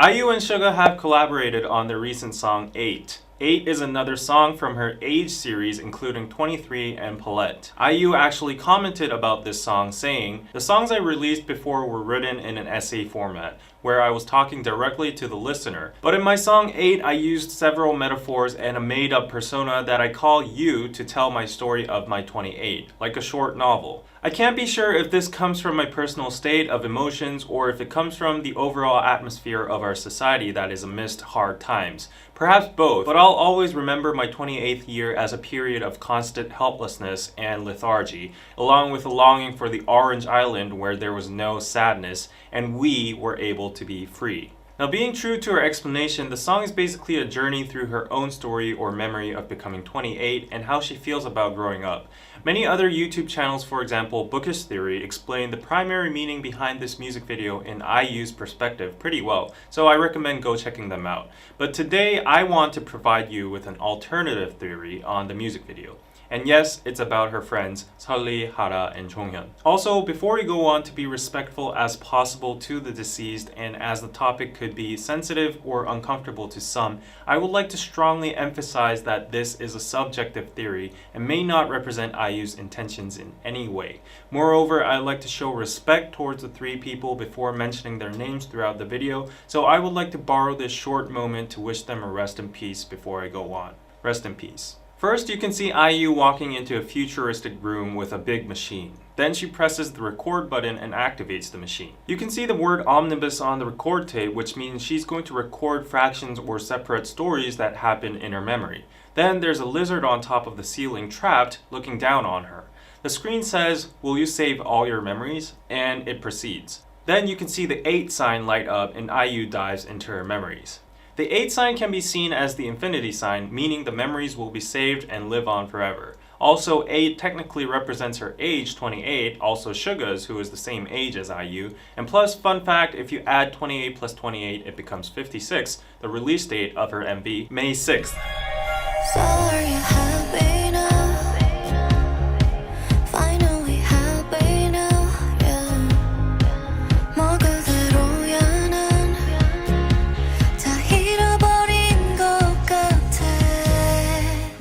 IU and SUGA have collaborated on their recent song 8. 8 is another song from her Age series including 23 and Palette. IU actually commented about this song saying, "The songs I released before were written in an essay format, where I was talking directly to the listener. But in my song 8, I used several metaphors and a made-up persona that I call you to tell my story of my 28, like a short novel. I can't be sure if this comes from my personal state of emotions or if it comes from the overall atmosphere of our society that is amidst hard times. Perhaps both, but I'll always remember my 28th year as a period of constant helplessness and lethargy, along with a longing for the Orange Island where there was no sadness and we were able to be free." Now, being true to her explanation, the song is basically a journey through her own story or memory of becoming 28 and how she feels about growing up. Many other YouTube channels, for example Bookish Theory, explain the primary meaning behind this music video in IU's perspective pretty well, so I recommend go checking them out. But today I want to provide you with an alternative theory on the music video. And yes, it's about her friends Seolli, Hara, and Jonghyun. Also, before we go on, to be respectful as possible to the deceased, and as the topic could be sensitive or uncomfortable to some, I would like to strongly emphasize that this is a subjective theory and may not represent IU's intentions in any way. Moreover, I'd like to show respect towards the three people before mentioning their names throughout the video, so I would like to borrow this short moment to wish them a rest in peace before I go on. Rest in peace. First, you can see IU walking into a futuristic room with a big machine. Then she presses the record button and activates the machine. You can see the word omnibus on the record tape, which means she's going to record fractions or separate stories that happen in her memory. Then there's a lizard on top of the ceiling trapped, looking down on her. The screen says, "Will you save all your memories?" and it proceeds. Then you can see the 8 sign light up and IU dives into her memories. The 8 sign can be seen as the infinity sign, meaning the memories will be saved and live on forever. Also, 8 technically represents her age, 28, also SUGA's, who is the same age as IU. And plus, fun fact, if you add 28 plus 28, it becomes 56, the release date of her MV, May 6th.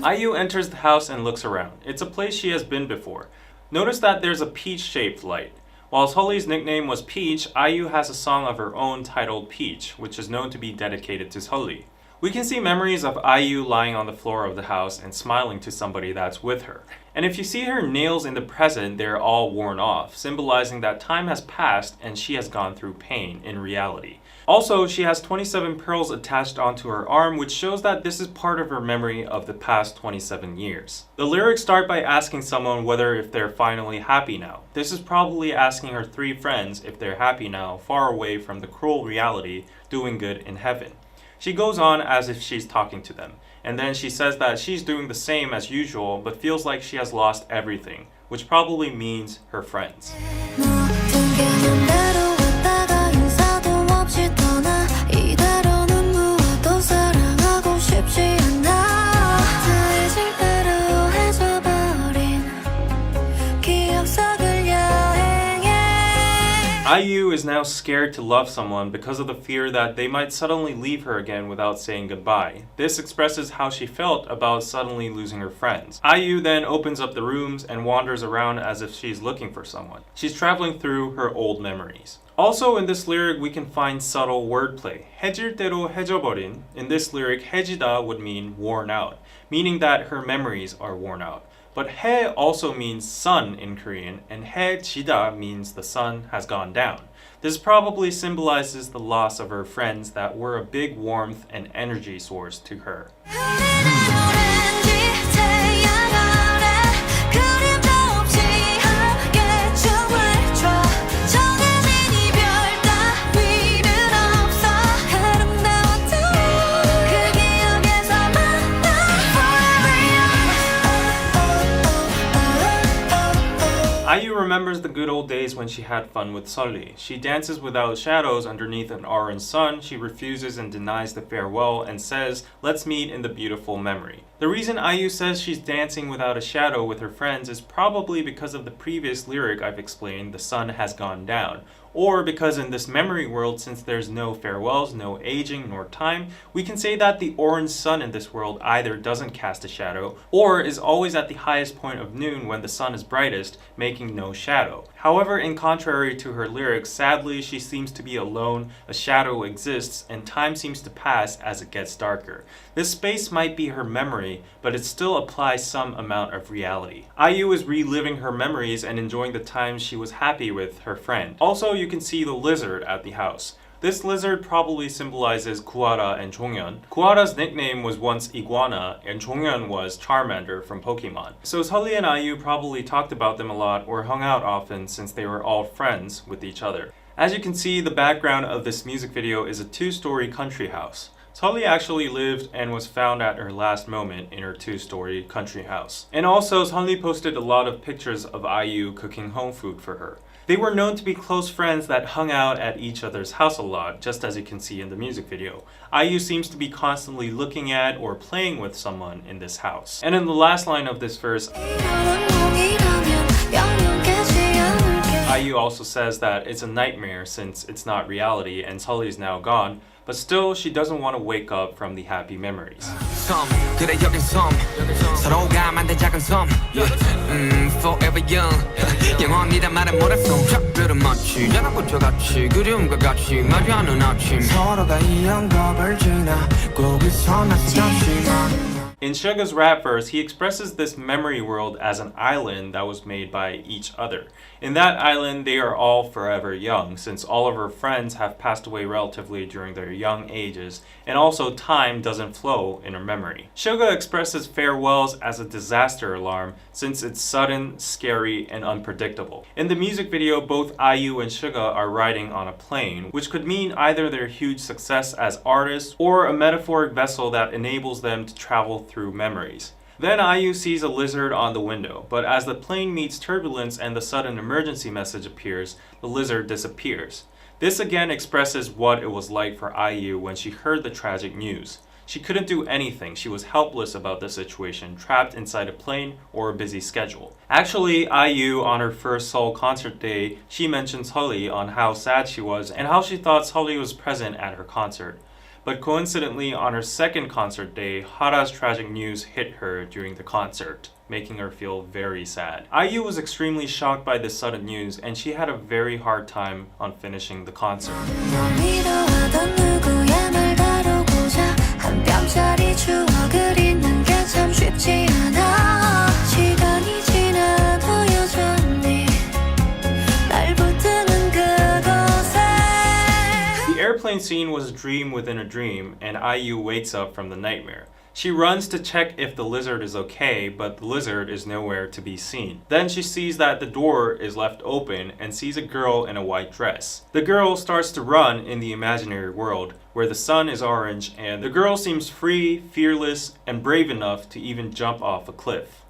IU enters the house and looks around. It's a place she has been before. Notice that there's a peach-shaped light. While Seolli's nickname was Peach, IU has a song of her own titled Peach, which is known to be dedicated to Seolli. We can see memories of IU lying on the floor of the house and smiling to somebody that's with her. And if you see her nails in the present, they're all worn off, symbolizing that time has passed and she has gone through pain in reality. Also, she has 27 pearls attached onto her arm, which shows that this is part of her memory of the past 27 years. The lyrics start by asking someone whether if they're finally happy now. This is probably asking her 3 friends if they're happy now, far away from the cruel reality, doing good in heaven. She goes on as if she's talking to them, and then she says that she's doing the same as usual but feels like she has lost everything, which probably means her friends. IU is now scared to love someone because of the fear that they might suddenly leave her again without saying goodbye. This expresses how she felt about suddenly losing her friends. IU then opens up the rooms and wanders around as if she's looking for someone. She's traveling through her old memories. Also in this lyric we can find subtle wordplay. 해질 대로 해져버린. In this lyric, 해지다 would mean worn out, meaning that her memories are worn out. But 해 also means sun in Korean, and 해지다 means the sun has gone down. This probably symbolizes the loss of her friends that were a big warmth and energy source to her. IU remembers the good old days when she had fun with Seolli. She dances without shadows underneath an orange sun. She refuses and denies the farewell and says, "Let's meet in the beautiful memory." The reason IU says she's dancing without a shadow with her friends is probably because of the previous lyric I've explained, the sun has gone down. Or because in this memory world, since there's no farewells, no aging, nor time, we can say that the orange sun in this world either doesn't cast a shadow, or is always at the highest point of noon when the sun is brightest, making no shadow. However, in contrary to her lyrics, sadly she seems to be alone, a shadow exists, and time seems to pass as it gets darker. This space might be her memory, but it still applies some amount of reality. IU is reliving her memories and enjoying the times she was happy with her friend. Also, you can see the lizard at the house. This lizard probably symbolizes Kuara and Chongyeon. Kuara's nickname was once Iguana, and Chongyeon was Charmander from Pokemon. So Sully and IU probably talked about them a lot or hung out often since they were all friends with each other. As you can see, the background of this music video is a two-story country house. Sully actually lived and was found at her last moment in her two-story country house. And also, Sully posted a lot of pictures of IU cooking home food for her. They were known to be close friends that hung out at each other's house a lot, just as you can see in the music video. IU seems to be constantly looking at or playing with someone in this house. And in the last line of this verse, IU also says that it's a nightmare since it's not reality and Sully's now gone, but still she doesn't want to wake up from the happy memories. Forever young 영원이다 말은 못했어 작별은 마치 연합부터 같이 그리움과 같이 마주하는 아침 서로가 이 영겁을 지나 거기서 나서 잠시만. In SUGA's rap verse, he expresses this memory world as an island that was made by each other. In that island, they are all forever young, since all of her friends have passed away relatively during their young ages, and also time doesn't flow in her memory. SUGA expresses farewells as a disaster alarm, since it's sudden, scary, and unpredictable. In the music video, both IU and SUGA are riding on a plane, which could mean either their huge success as artists, or a metaphoric vessel that enables them to travel through memories. Then IU sees a lizard on the window, but as the plane meets turbulence and the sudden emergency message appears, the lizard disappears. This again expresses what it was like for IU when she heard the tragic news. She couldn't do anything. She was helpless about the situation, trapped inside a plane or a busy schedule. Actually, IU, on her first Seoul concert day, she mentioned Sully on how sad she was and how she thought Sully was present at her concert. But coincidentally, on her second concert day, Hara's tragic news hit her during the concert, making her feel very sad. IU was extremely shocked by this sudden news, and she had a very hard time on finishing the concert. The airplane scene was a dream within a dream, and IU wakes up from the nightmare. She runs to check if the lizard is okay, but the lizard is nowhere to be seen. Then she sees that the door is left open and sees a girl in a white dress. The girl starts to run in the imaginary world, where the sun is orange, and the girl seems free, fearless, and brave enough to even jump off a cliff.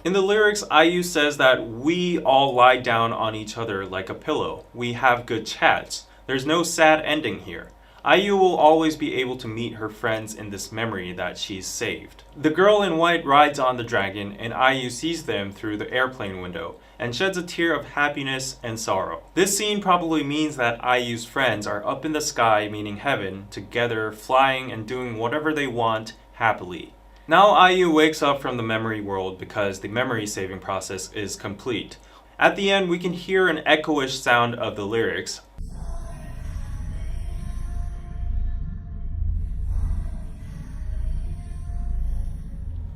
In the lyrics, IU says that we all lie down on each other like a pillow. We have good chats. There's no sad ending here. IU will always be able to meet her friends in this memory that she's saved. The girl in white rides on the dragon, and IU sees them through the airplane window and sheds a tear of happiness and sorrow. This scene probably means that IU's friends are up in the sky, meaning heaven, together, flying and doing whatever they want happily. Now IU wakes up from the memory world because the memory saving process is complete. At the end, we can hear an echoish sound of the lyrics.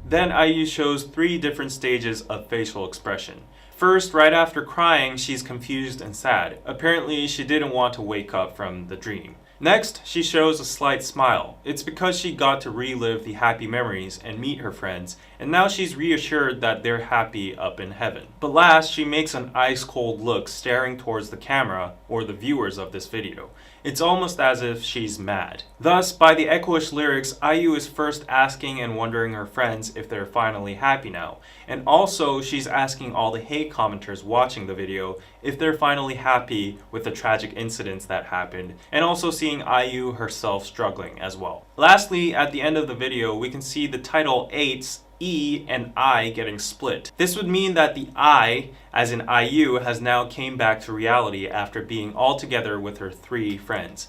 Then IU shows 3 different stages of facial expression. First, right after crying, she's confused and sad. Apparently, she didn't want to wake up from the dream. Next, she shows a slight smile. It's because she got to relive the happy memories and meet her friends, and now she's reassured that they're happy up in heaven. But last, she makes an ice-cold look staring towards the camera, or the viewers of this video. It's almost as if she's mad. Thus, by the echoish lyrics, IU is first asking and wondering her friends if they're finally happy now. And also, she's asking all the hate commenters watching the video if they're finally happy with the tragic incidents that happened, and also seeing IU herself struggling as well. Lastly, at the end of the video, we can see the title 8's E and I getting split. This would mean that the I, as in IU, has now came back to reality after being all together with her 3 friends.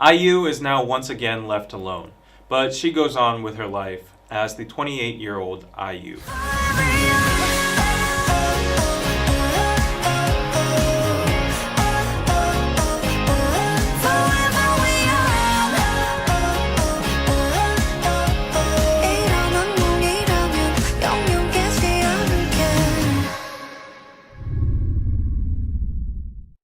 IU is now once again left alone, but she goes on with her life as the 28-year-old IU.